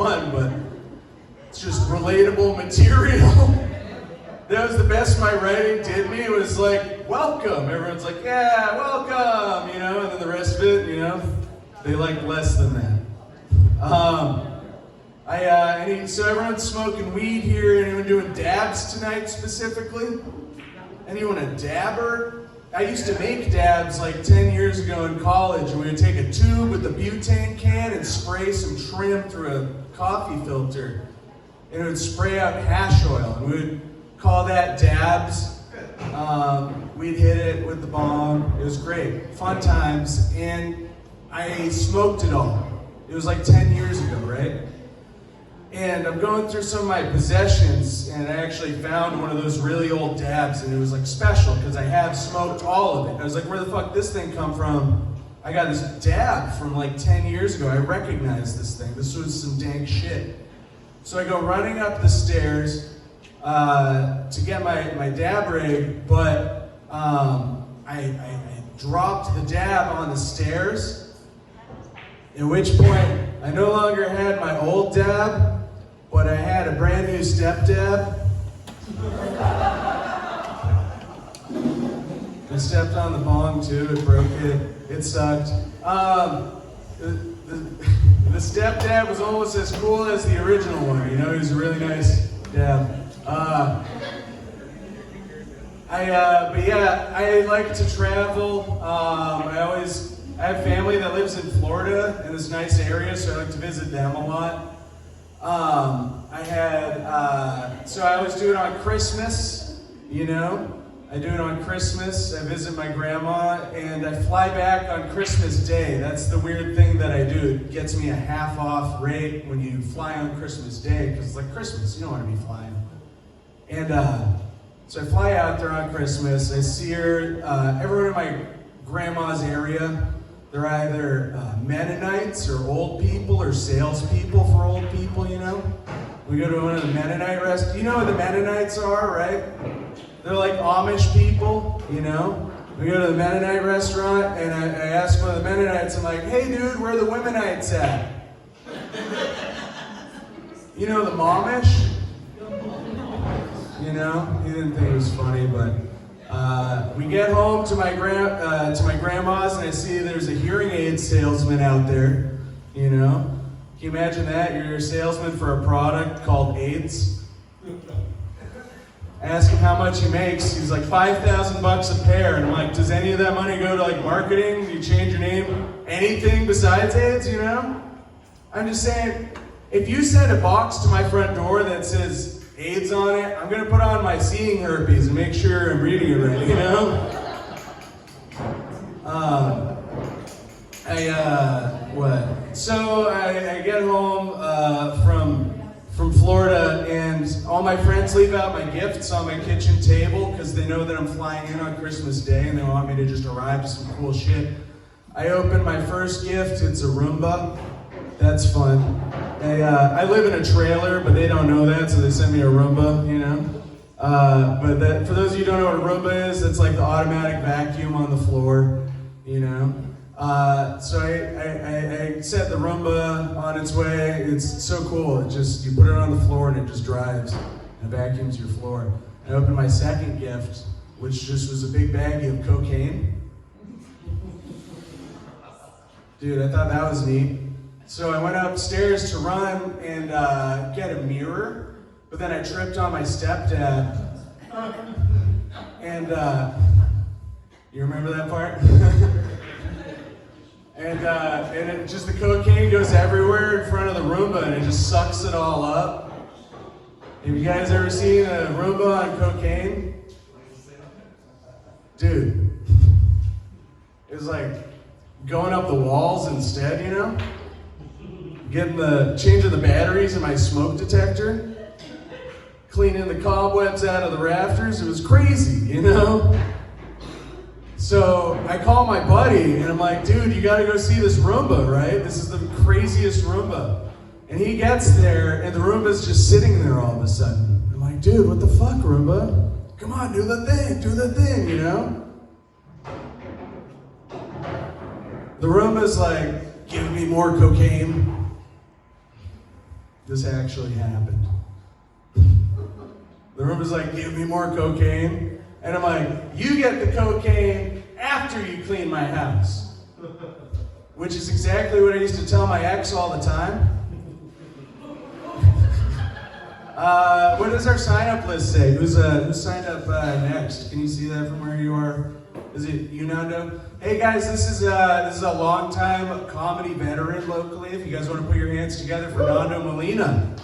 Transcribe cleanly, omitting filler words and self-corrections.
one, but it's just relatable material. That was the best my writing did me. It was like, welcome. Everyone's like, yeah, welcome, you know, and then the rest of it, you know, they like less than that. So everyone's smoking weed here. Anyone doing dabs tonight specifically? Anyone a dabber? I used to make dabs like 10 years ago in college, and we would take a tube with a butane can and spray some trim through a coffee filter, and it would spray out hash oil, and we would call that dabs. We'd hit it with the bong. It was great, fun times, and I smoked it all. It was like 10 years ago, right? And I'm going through some of my possessions, and I actually found one of those really old dabs, and it was like special because I have smoked all of it. I was like, where the fuck this thing come from? I got this dab from like 10 years ago. I recognize this thing. This was some dank shit. So I go running up the stairs to get my dab rig, but I dropped the dab on the stairs, at which point I no longer had my old dab, but I had a brand new step dab. I stepped on the bong too, it broke it. It sucked. The step dab was almost as cool as the original one, you know, it was a really nice dab. But yeah, I like to travel. I have family that lives in Florida in this nice area, so I like to visit them a lot. So I always do it on Christmas, you know. I do it on Christmas. I visit my grandma, and I fly back on Christmas Day. That's the weird thing that I do. It gets me a half off rate when you fly on Christmas Day, because it's like Christmas, you don't want to be flying. And so I fly out there on Christmas. I see her, everyone in my grandma's area, they're either Mennonites or old people or salespeople for old people, you know? We go to one of the Mennonite restaurants. You know what the Mennonites are, right? They're like Amish people, you know? We go to the Mennonite restaurant, and I ask one of the Mennonites, I'm like, hey dude, where are the Womanites at? You know the Momish? You know, he didn't think it was funny, but we get home to my grandma's, and I see there's a hearing aid salesman out there. You know, can you imagine that? You're a salesman for a product called AIDS. I ask him how much he makes. He's like $5,000 a pair, and I'm like, does any of that money go to like marketing? Do you change your name? Anything besides AIDS? You know? I'm just saying, if you send a box to my front door that says AIDS on it, I'm gonna put on my seeing herpes and make sure I'm reading it right, you know? So I get home from Florida, and all my friends leave out my gifts on my kitchen table because they know that I'm flying in on Christmas Day and they want me to just arrive to some cool shit. I open my first gift, it's a Roomba. That's fun. I live in a trailer, but they don't know that, so they send me a Roomba, you know? But for those of you who don't know what a Roomba is, it's like the automatic vacuum on the floor, you know? So I set the Roomba on its way. It's so cool. You put it on the floor and it just drives and vacuums your floor. I opened my second gift, which just was a big baggie of cocaine. Dude, I thought that was neat. So I went upstairs to run and get a mirror, but then I tripped on my stepdad. And you remember that part? and the cocaine goes everywhere in front of the Roomba, and it just sucks it all up. Have you guys ever seen a Roomba on cocaine? Dude, it was like going up the walls instead, you know? Changing the batteries in my smoke detector, cleaning the cobwebs out of the rafters. It was crazy, you know? So I call my buddy and I'm like, dude, you gotta go see this Roomba, right? This is the craziest Roomba. And he gets there and the Roomba's just sitting there all of a sudden. I'm like, dude, what the fuck, Roomba? Come on, do the thing, you know? The Roomba's like, give me more cocaine. this actually happened. The room is like, give me more cocaine. And I'm like, you get the cocaine after you clean my house. Which is exactly what I used to tell my ex all the time. What does our sign-up list say? Who's signed up next? Can you see that from where you are? Is it you, Nando? Hey guys, this is a long-time comedy veteran locally. If you guys want to put your hands together for Nando Molina.